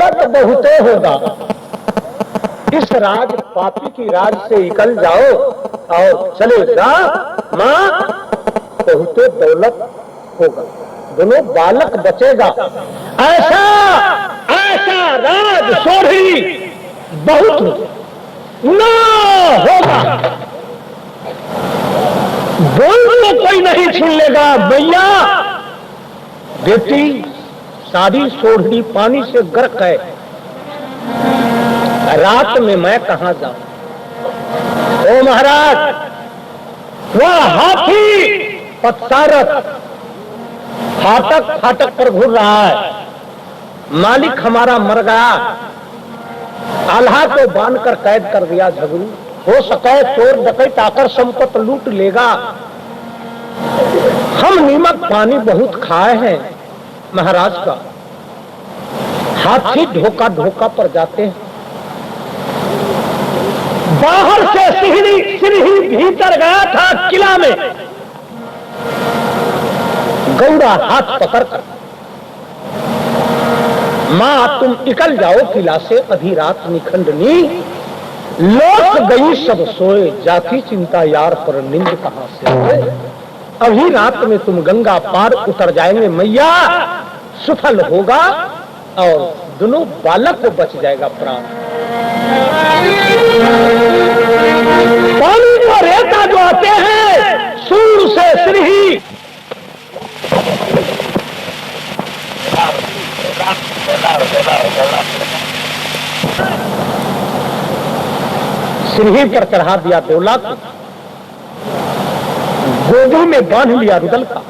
दौलत बहुते होगा, इस राज पापी की राज से निकल जाओ और चले जा, मां बहुते दौलत होगा, दोनों बालक बचेगा। ऐसा ऐसा राज सोढ़ी बहुत ना होगा, बोल तो कोई नहीं छीन लेगा। भैया बेटी सारी सोढ़ी पानी से गर्क है, रात में मैं कहां जाऊं। ओ महाराज, वह हाथी पत्सारथ फाटक फाटक पर घूर रहा है, मालिक हमारा मर गया, आल्हा को बांध कर कैद कर दिया झगड़ू, हो सके चोर डकैत आकर संपत्ति लूट लेगा। हम नीमक पानी बहुत खाए हैं महाराज का, हाथी धोखा धोखा पर जाते हैं। बाहर से सिरही भीतर गया था किला में, गौड़ा हाथ पकड़कर, मां तुम निकल जाओ किला से, अभी रात निखंडनी, लौट गई सब सोए, जाती चिंता यार पर नींद कहां से होए। अभी रात में तुम गंगा पार उतर जाएंगे मैया, सफल होगा और दोनों बालक को बच जाएगा प्राण। पानी को रेता जो आते हैं सूर से सिरही, सिरही पर चढ़ा दिया देवला को, गोदी में बांध लिया रुदल का,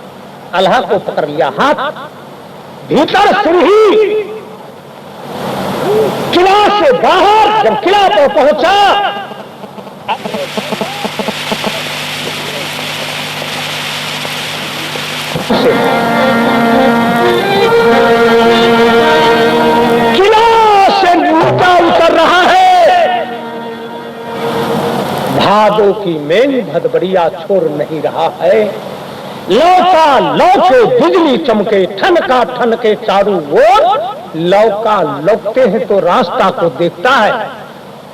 अल्लाह को पकड़ लिया हाथ, भीतर सिरही, किला से बाहर जब किला पर पहुंचा, किला से नीचा उतर रहा है, भादों की मेन भदबड़िया छोड़ नहीं रहा है, लौका लौके बिजली चमके, ठनका ठनके चारों ओर, लौका लौकते हैं तो रास्ता को देखता है,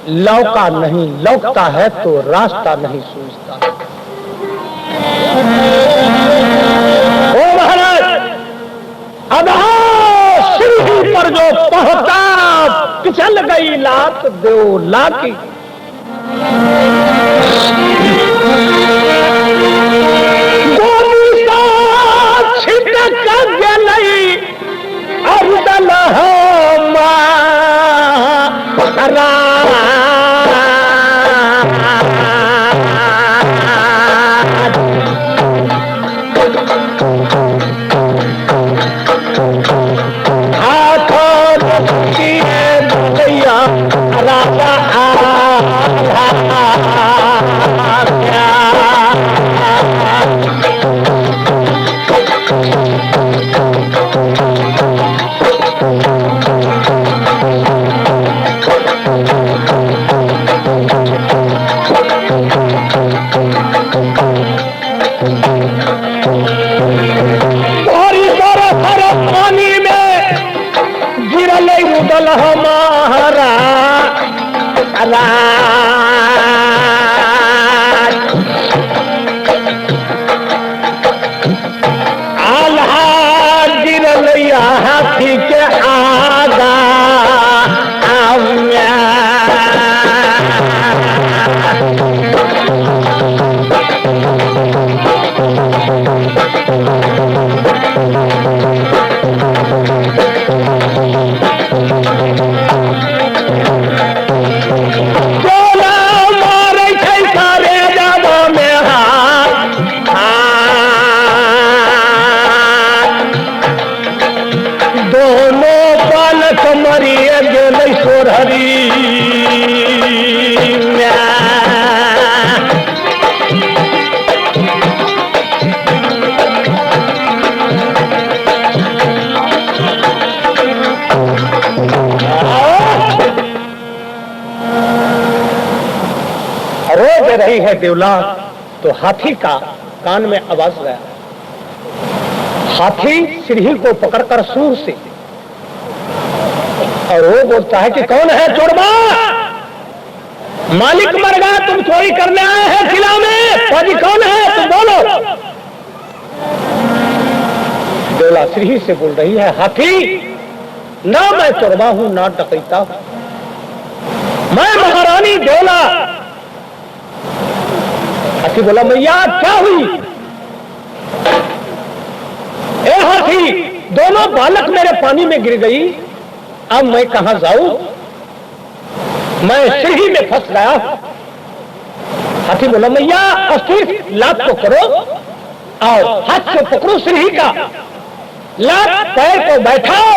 लौका नहीं लौकता है तो रास्ता नहीं सूझता। ओ महाराज, अधा सिरही पर जो पहुंचा, पिछल गई लात देवला की, गोली सा छिटक गई अरुदल मारा, हाथी के आगा रही है देवला, तो हाथी का कान में आवाज गया। हाथी सिरही को पकड़कर सूर से और वो बोलता है कि कौन है चोरबा? मालिक मर गया, तुम चोरी करने आए हैं किला में, फौजी कौन है तुम बोलो। देवला श्री से बोल रही है, हाथी ना मैं चोरबा हूं ना डकैता हूं, मैं महारानी देवला। हाथी बोला, मैया क्या हुई? ए हाथी, दोनों बालक मेरे पानी में गिर गई, अब मैं कहां जाऊं? मैं सीढ़ी में फंस गया। हाथी बोला, मैया अस्थिर लात को करो और हाथ से पकड़ो सीढ़ी का, लात पैर को बैठाओ,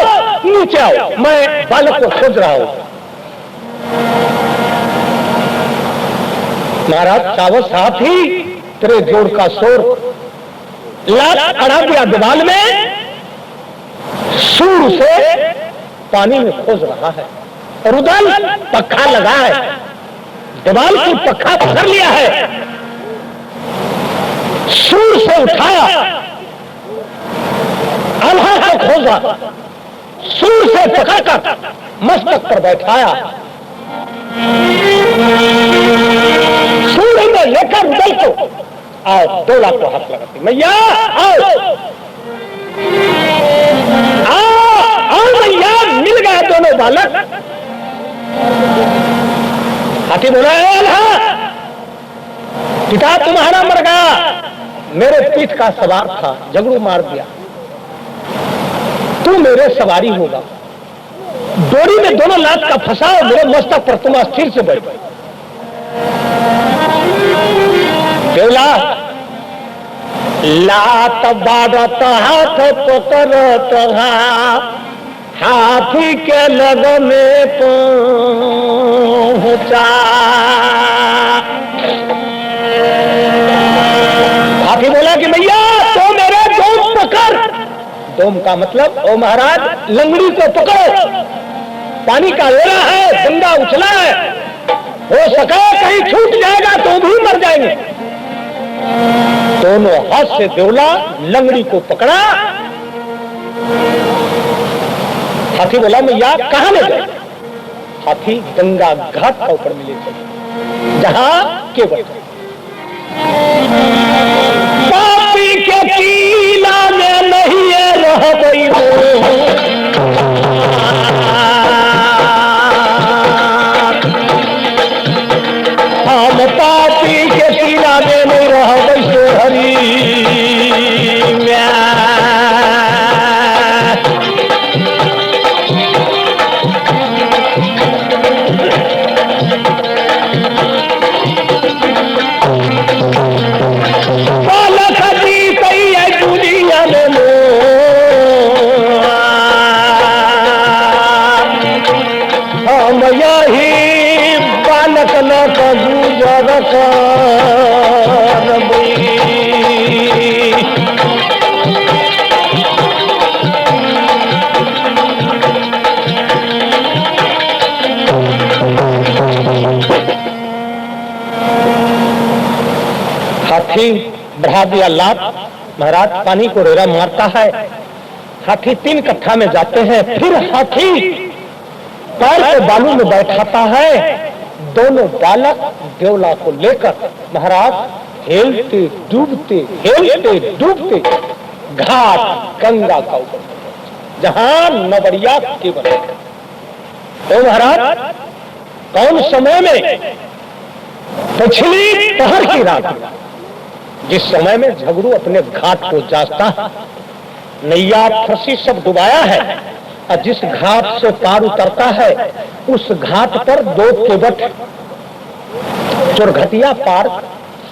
नीचे आओ, मैं बालक को खोज रहा हूं। महाराज सावध हाथी, तेरे जोड़ का शोर, लात अड़ा दिया दीवाल में, सूर से पानी में खोज रहा है, रुदल पक्का लगा है, दीवाल की पक्का पकड़ लिया है, सूर से उठाया, आल्हा से खोजा, सूर से पकड़कर मस्तक पर बैठाया, सूर में लेकर रुदल को और देवला को हाथ लगाती, मैया आओ आओ मैया, मिल गया दोनों बालक। हाथी बोला, पिता तुम्हारा मर गया, मेरे पीठ का सवार था, झगड़ू मार दिया, तू मेरे सवारी होगा, डोरी में दोनों लात का फंसाओ, मेरे मस्तक पर तुम अस्थिर से बैठो। देवला लात बारत हाथ पकड़त हाथी के लग में पहुंचा। हाथी बोला कि भैया तो मेरे दोम पकड़। दोम का मतलब, ओ महाराज लंगड़ी को पकड़ो, पानी का वेला है, गंगा उछला है, हो सका कहीं छूट जाएगा तो भी मर जाएंगे। दोनों हाथ से देवला लंगड़ी को पकड़ा। हाथी बोला, मैया कहां ले गए? हाथी गंगा घाट का ऊपर मिले चले, जहां केवल पापी के कीला में नहीं है रह गई हम पापी के कीला में नहीं रह गई सो हरी हाथी बढ़ा दिया लात। महाराज पानी को रेरा मारता है, हाथी 3 कट्ठा में जाते हैं, फिर हाथी पैर के बालू में बैठाता है। दोनों बालक देवला को लेकर महाराज हेलते डूबते घाट गंगा का ऊपर, जहां नवरिया केवल। तो महाराज कौन समय में, पिछली पहर की रात, जिस समय में झगड़ू अपने घाट को जांचता है, नैया फरसी सब डुबाया है, और जिस घाट से पार उतरता है उस घाट पर 2 केवट चोरघटिया पार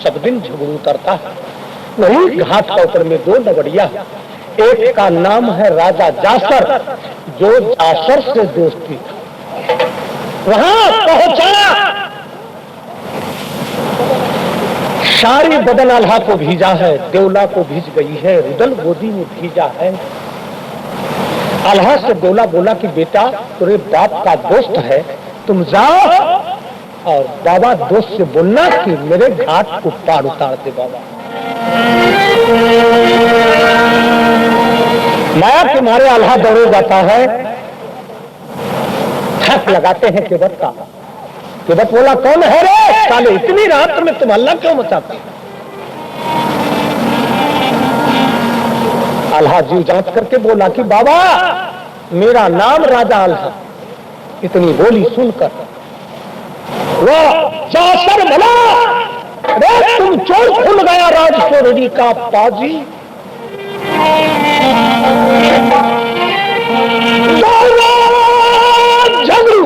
सब दिन झगड़ू उतरता है। वही घाट का ऊपर में 2 नवड़िया, एक का नाम है राजा जासर, जो जासर से दोस्ती था। वहां पहुंचा, सारी बदन आल्हा को भीजा है, देवला को भीज गई है, रुदल गोदी में भीजा है। आल्हा से देवला बोला कि बेटा तेरे बाप का दोस्त है, तुम जाओ और बाबा दोस्त से बोलना कि मेरे घाट को पार उतार दे। बाबा माया के मारे आल्हा दौड़े जाता है, हक लगाते हैं केवट का। केवट बोला कौन है रे साले, इतनी रात में तुम हल्ला क्यों मचाते? आल्हा जी जांच करके बोला कि बाबा मेरा नाम राजा आल्हा। इतनी बोली सुनकर वह जासर भला, रे तुम चोर खुल गया राज चोरड़ी का पाजी। झगड़ू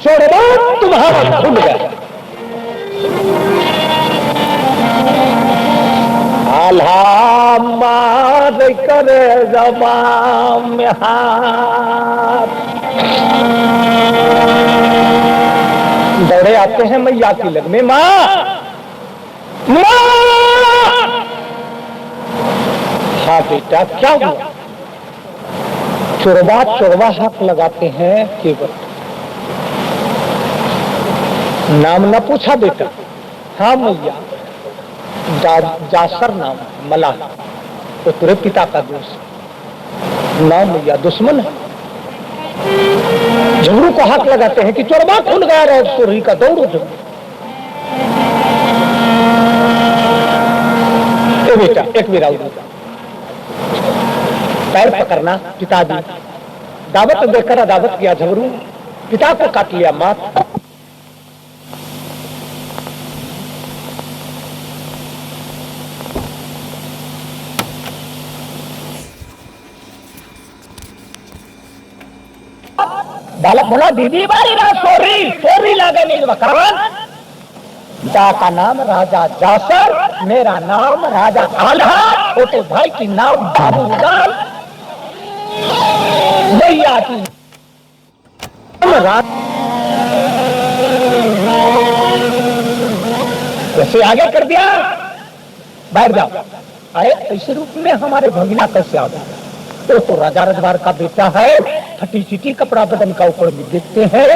चोरबा तुम्हारा खुल गया। आल्हा मार करे जबान में हाथ, दौड़े आते हैं मैया की लग में, माँ हाँ बेटा क्या हुआ? चोरबा चोरबा हाथ लगाते हैं केवट। नाम न पूछा बेटा? हाँ मैया जासर नाम मलाह, तो तेरे पिता का दोस्त नाम मैया दुश्मन है। झगड़ू को हाथ लगाते हैं कि चोरबा खुल गया राज चोरी का, दौड़ो झगड़ू। बेटा एक मेरा पैर पकड़ना पिताजी, दावत देकर दावत किया झगड़ू, पिता को काट लिया मात। बालक बोला दीदी बारी ना सोरी सोरी लागे नहीं बकरान। पिता का नाम राजा जासर, मेरा नाम राजा आल्हा, छोटे भाई की नाम बाबू उदाल, मैया की कैसे आगे कर दिया? बैठ जाओ। अरे ऐसे रूप में हमारे भगिना कैसे आ गया? तो राजा रजवार का बेटा है, फटी चिटी कपड़ा बदन का ऊपर भी देखते हैं।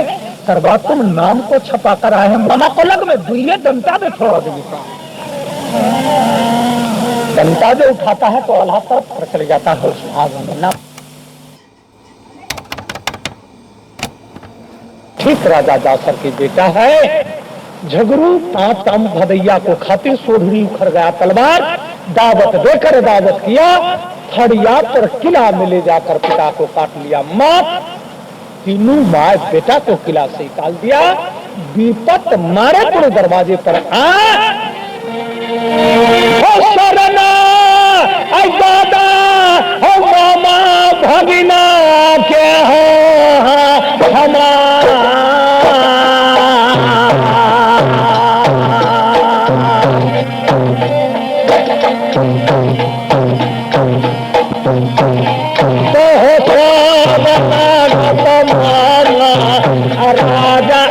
सरवा तुम नाम को छपा कर आए हैं, मामा को लग में दुनिया डंटा में छोड़ देता। डंटा जो उठाता है तो अल्लाह तरफ चले जाता है ना। ठीक राजा जासर की बेटा है। झगड़ू 5 काम भदैया को खातिर सोढ़ी उखड़ गया तलवार, दावत देकर दावत किया, फड़िया पर किला में ले जाकर पिता को काट लिया मात। तीनों माँ बेटा को किला से निकाल दिया। विपत मारे पूरे दरवाजे पर शरणा दादा हो मामा भगिना के हो हमारा राजा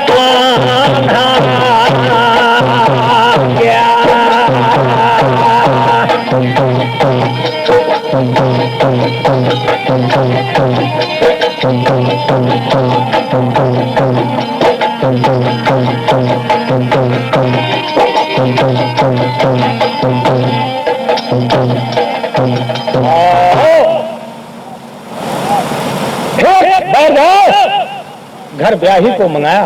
घर ब्याही को मंगाया।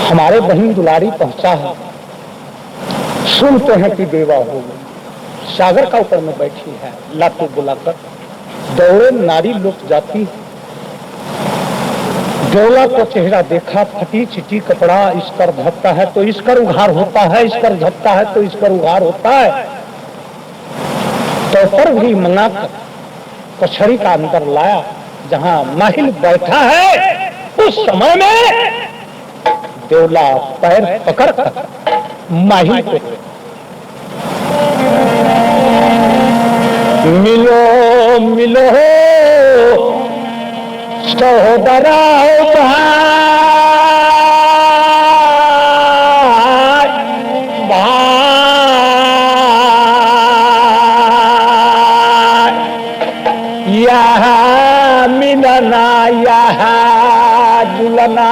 हमारे बहन दुलारी पहुंचा है, सुनते हैं कि बेवा हो गई, सागर का ऊपर में बैठी है। लातू बुलाकर दौड़े नारी लुट जाती है। डोला को चेहरा देखा, फटी चिटी कपड़ा, इसकर झपता है तो इसकर उघार होता है, इसकर झपता है तो इसकर उघार होता है। तो पर भी मंगाकर कचहरी का अंदर लाया, जहां माहिल बैठा है। उस समय में देवला पैर पकड़ कर माहिल को मिलो मिलो सहोदरा जुलना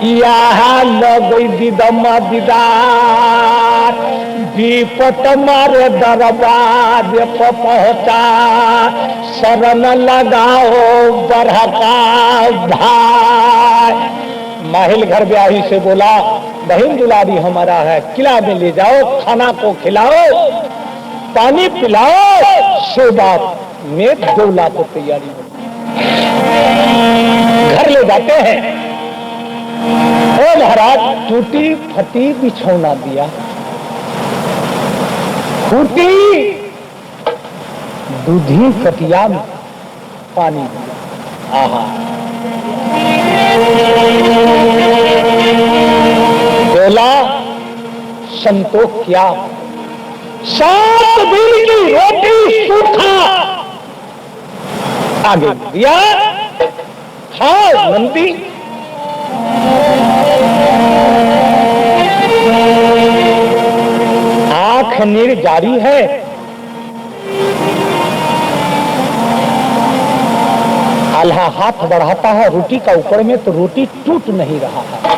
यहाँ लगई दीदमा दीदार। विपत मारे दरबार पर पहुंचा शरण लगाओ बरहका भाई। माहिल घर ब्याही से बोला, बहन दुलारी हमारा है, किला में ले जाओ, खाना को खिलाओ, पानी पिलाओ, शोभा में दौला को तैयारी हो। घर ले जाते हैं। ओ महाराज, टूटी फटी बिछौना दिया, फूटी दूधी कटिया में पानी दिया। आहा, बोला संतोष क्या, 7 दिन की रोटी सूखा आगे दिया, खाओ नंदी। आंख नीर जारी है, आल्हा हाथ बढ़ाता है रोटी का ऊपर में, तो रोटी टूट नहीं रहा है।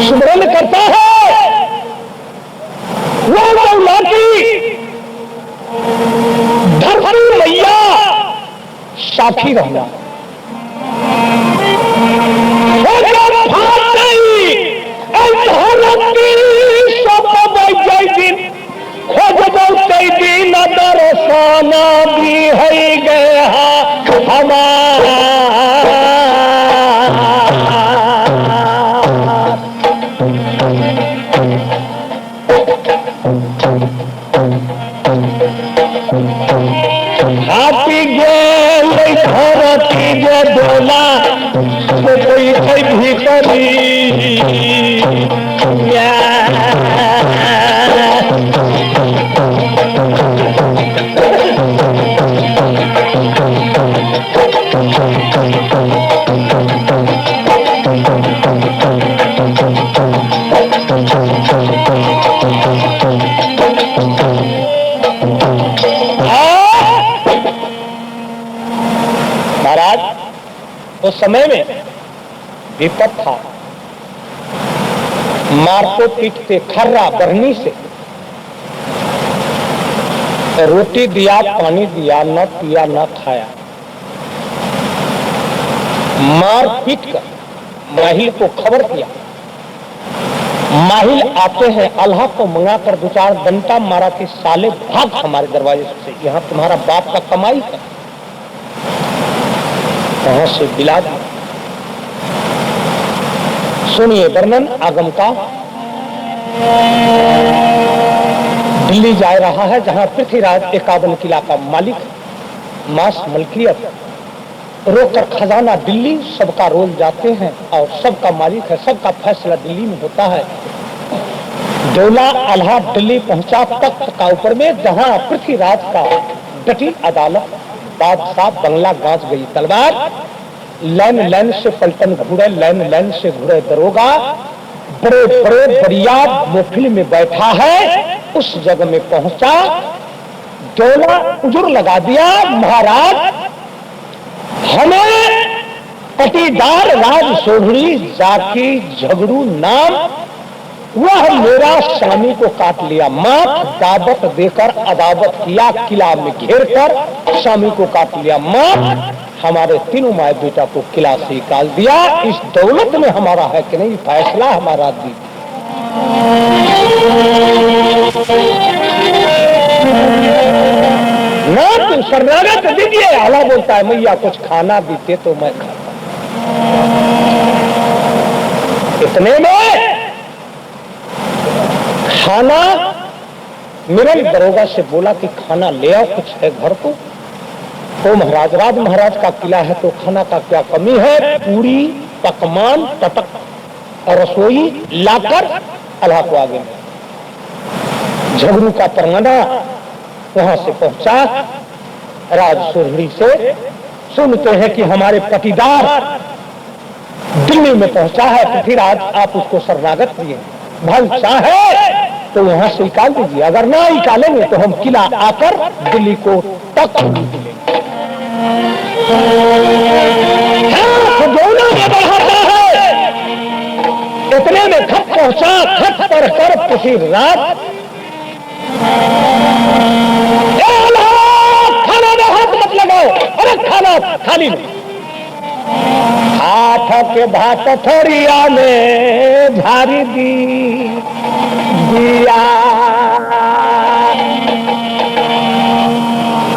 सुमरन करता है वो मौला की, धरती मैया साथी रहना। दरसाना भी है गया हमारा, हाथी गेल धरती जे डोला, तो कोई भीतरी महाराज उस समय में विपद था, मारते पीटते खर्रा बरनी से, रोटी दिया, पानी दिया, न पिया न खाया, मार पीट कर माहिल को खबर किया। माहिल आते हैं, अल्लाह को मंगाकर 2-4 डंटा मारा कि साले भाग हमारे दरवाजे से, यहाँ तुम्हारा बाप का कमाई है। वहां से बिला दिया। सुनिए वर्णन आगम का। दिल्ली जा रहा है, जहां पृथ्वीराज 51 किला का मालिक, मास मलकियत, रोककर खजाना दिल्ली, सबका रोल जाते हैं और सबका मालिक है, सबका फैसला दिल्ली में होता है। डोला अल्लाह दिल्ली पहुंचा, तख्त का ऊपर में, जहां पृथ्वीराज का डटी अदालत, बादशाह बंगला गांच गई तलवार, लाइन लाइन से पलटन घूरे, लाइन लाइन से घूरे दरोगा, बड़े बड़े बरिया मोफिल में बैठा है, उस जगह में पहुंचा। डोला उजुर लगा दिया, महाराज हमें पटीदार राज सोढ़ी जाकी झगड़ू नाम, वह मेरा स्वामी को काट लिया, माफ दावत देकर अदावत किया, किला में घेर कर स्वामी को काट लिया, माफ हमारे तीनों माए बेटा को किला से निकाल दिया। इस दौलत में हमारा है कि नहीं, फैसला हमारा दी। ना तुम शरणागत दीजिए। आला बोलता है मैया कुछ खाना दीते तो मैं खाता। इतने में खाना, मेरे दरोगा से बोला कि खाना ले आओ, कुछ है घर को। तो महाराज, राज महाराज का किला है तो खाना का क्या कमी है। पूरी पकवान टटक रसोई लाकर अल्लाह को आगे झगड़ू का परवाना वहां से पहुंचा। राज सोढ़ी से सुनते हैं कि हमारे पटीदार दिल्ली में पहुंचा है, पृथ्वीराज आप उसको शरणागत किए, भल चाहे तो वहां से निकाल दीजिए, अगर ना निकालेंगे तो हम किला आकर दिल्ली को तक लेंगे। दोनों में बढ़ाता है। इतने में खत पहुंचा, खत पढ़कर पृथ्वीराज के भात थरिया में झारी दिया,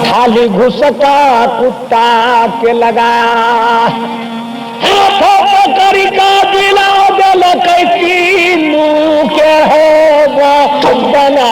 थाली घुसका कुत्ता के लगा, हाथों पकड़ का दिला दल कैसी मुँह के हो बना,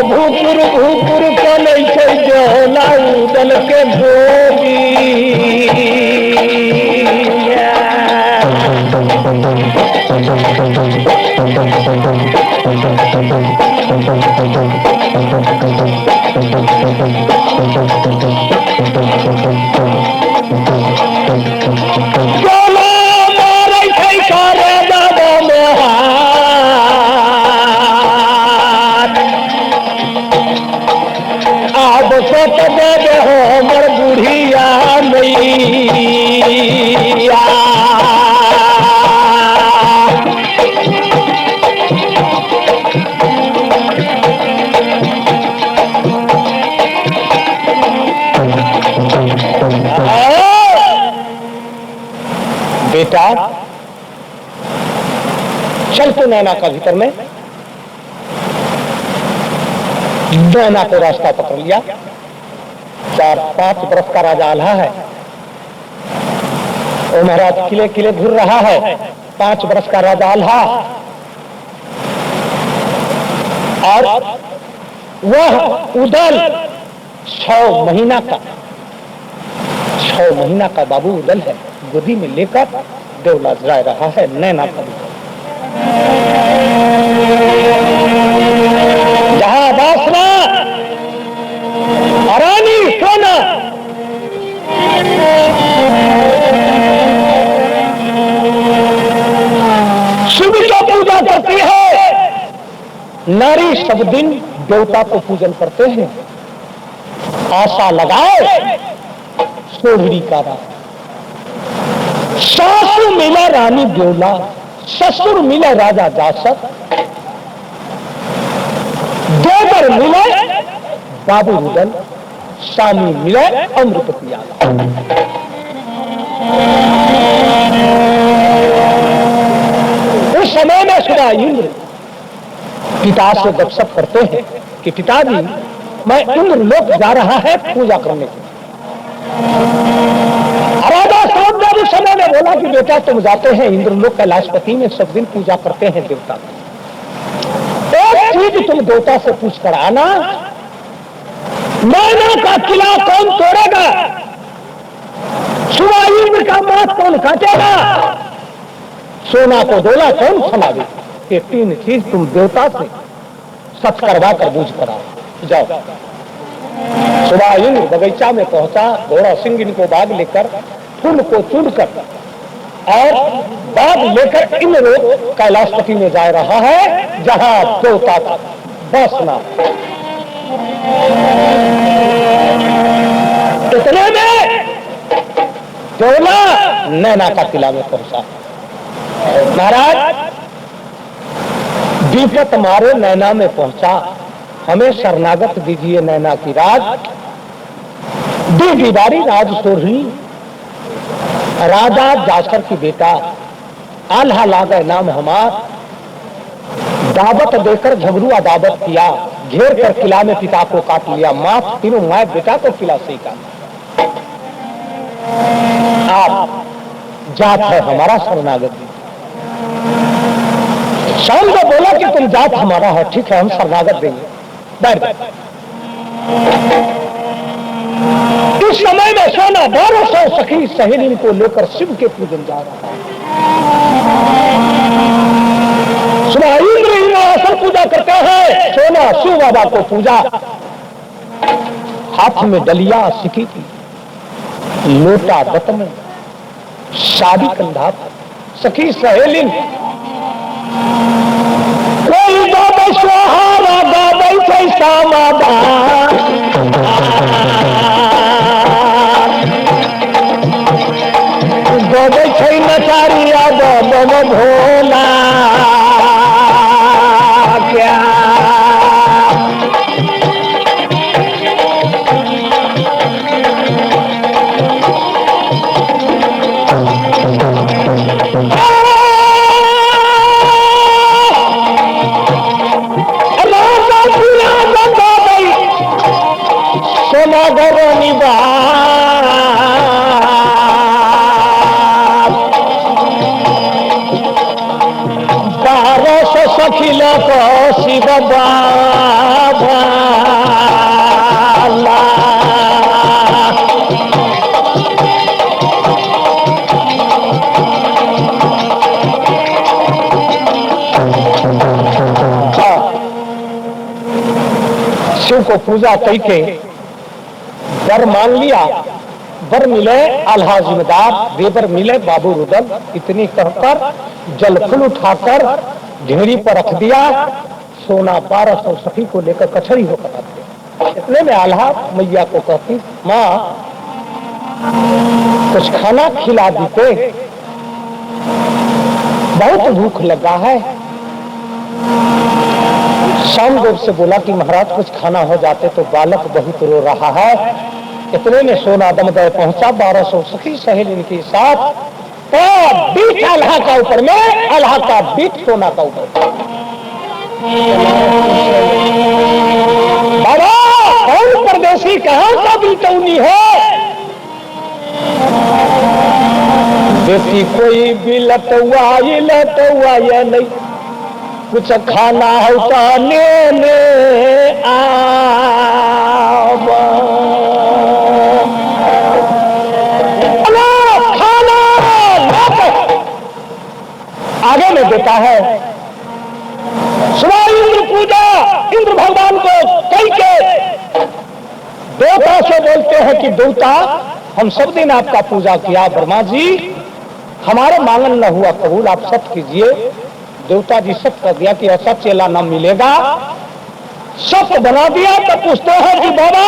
भूपुर भूपुर चले जोला उदल के भोगी, जोला मारे करे दादा मोहा, अब सोच दे हो मर बुढ़िया मैया, बेटा चल तो नैना का भीतर में, नैना को रास्ता पकड़ लिया। 4-5 बरस का राजा आल्हा है, वो महाराज किले किले घूर रहा है। 5 बरस का राजा आल्हा, और वह उदल 6 महीना का बाबू उदल है, गोदी में लेकर देवला जा रहा है नैना का। जहां वासना रानी सोना, शिव की पूजा करती है, नारी सब दिन देवता को पूजन करते हैं। आशा लगाए सोहरी का रात, सासु मिला रानी देवला, ससुर मिला राजा जासक, देवर मिले बाबू उदल, स्वामी मिले अमृतपति आला। उस समय में सुधा इंद्र पिता से गपशप करते हैं कि पिताजी मैं इंद्र लोक जा रहा है पूजा करने के लिए। राजा साहब उस समय में बोला कि बेटा तुम जाते हैं इंद्रलोक कैलाशपति में, सब दिन पूजा करते हैं देवता की, एक चीज तुम देवता से पूछ कर आना, नैना का किला कौन तोड़ेगा, सुबह इंद्र का माथ कौन काटेगा, सोना को डोला कौन समावे, ये 3 चीज तुम देवता से सच करवा कर बूझ कर आओ। जाओ। सुबह इंद्र बगीचा में पहुंचा, घोड़ा सिंह इनको बाग लेकर फूल को चुनकर और बाग लेकर इंद्र कैलाशपति में जा रहा है, जहां देवता का बसना। इतने में देवला नैना का किला में पहुंचा। महाराज विपत मारे नैना में पहुंचा, हमें शरणागत दीजिए नैना की राज। दीवारी राज सोहरी, राजा जासर की बेटा, आल्हा लागे नाम हमार, दावत देकर झगड़ू दावत किया, घेर कर किला में पिता को काट लिया, मां तीनों माए बेटा को किला से ही काटा। आप जात है हमारा शरणागत। शाम को बोला कि तुम जात हमारा है, ठीक है हम शरणागत देंगे, बैठ इस समय में सोना 1200 सखी सहेली को लेकर शिव के पूजन जा रहा है। सुबह इंद्र इंद्रासन पूजा करते हैं, सोना शिव बाबा को पूजा, हाथ में डलिया सिकी थी, लोटा दत्त में, शादी कंधा, सखी सहेली कोई गावे सोहारा गावे कैसा मादा गावे छै नचारिया बम भोला क्या घरोनी बारह सौ सखिल को शिव बाबा शिव को पूजा करके वर मान लिया, वर मिले आल्हा जिम्मेदार, देवर मिले बाबू रुदल। इतनी कहकर जल फूल उठाकर ढेरी पर रख दिया। सोना 1200 सखी को लेकर कचहरी होकर आते। इतने में आल्हा मैया को कहती, माँ कुछ खाना खिला देते, बहुत भूख लगा है। शाम देव से बोला कि महाराज कुछ खाना हो जाते तो बालक बहुत रो रहा है। इतने में सोना दमदय पहुंचा 1200 सखी सहेली के साथ, तो बीट आल्हा का ऊपर में, आल्हा का बीट सोना का ऊपर। बाबा कौन परदेसी, कहां का बीटौनी है? बेटी कोई भी लटुआ या नहीं, कुछ खाना होता ले खाना आगे में देता है। सुबह इंद्र पूजा, इंद्र भगवान को कई के देवता से बोलते हैं कि देवता हम सब दिन आपका पूजा किया, ब्रह्मा जी हमारे मांगन न हुआ कबूल, आप सत्य कीजिए। देवता जी सत्य कर दिया कि ऐसा चेला न मिलेगा। सत्य बना दिया तो पूछते हैं कि बाबा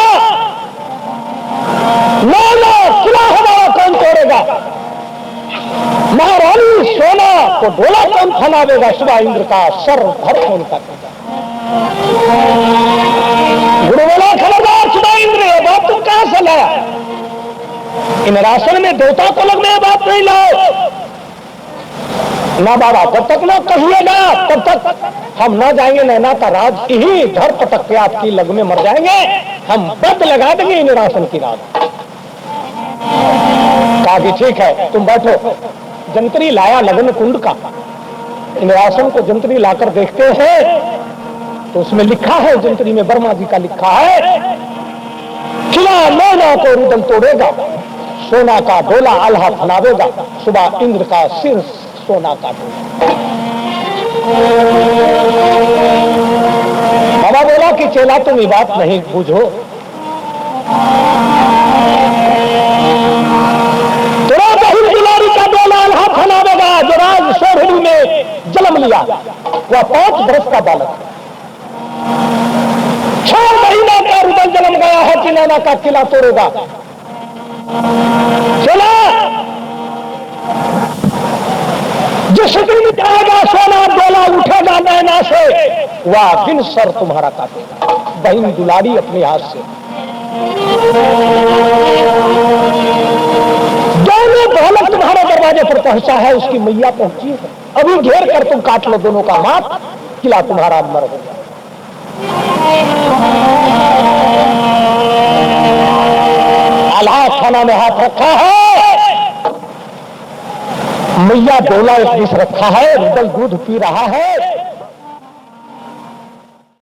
लो किला हमारा कौन तोड़ेगा? महारानी सोना को डोला कौन थमावेगा? सुबह इंद्र का सर धर कौन काटेगा? गुरु बोला खबरदार सुबह इंद्र, ये बात तुम कहां से लाया? इन राशन में देवता को लगने बात नहीं लाओ ना बाबा, जब तक ना कहिएगा तब तक हम ना जाएंगे। नैना का राज ही धर पटक के आपकी लग में मर जाएंगे, हम बद लगा देंगे इन राशन की रात। कहा कि ठीक है तुम बैठो। जंतरी लाया लगन कुंड का, इन राशन को जंतरी लाकर देखते हैं तो उसमें लिखा है, जंतरी में वर्मा जी का लिखा है, किला नैना को रुदल तोड़ेगा, सोना का डोला आल्हा फनावेगा, सुबह इंद्र का सिर सोना का डोला। बाबा बोला कि चेला तुम ये बात नहीं बूझो, तेरा बहन दुलारी का डोला आल्हा फनावेगा। जो राज सोहरी में जन्म लिया वह 5 वर्ष का बालक, 6 महीना का रुदल जन्म गया है कि नैना का किला तोड़ेगा। चला जिस दिन जाएगा सोना डोला उठेगा नैना से, वह दिन सर तुम्हारा काटेगा। बहन दुलारी अपने हाथ से दोनों बालक तुम्हारे दरवाजे पर पहुंचा है, उसकी मैया पहुंची है। अभी घेर कर तुम काट लो दोनों का माथ, किला तुम्हारा मर होगा। आल्हा खाना में हाथ रखा है, मैया डोला एक बीच रखा है, रुदल दूध पी रहा है।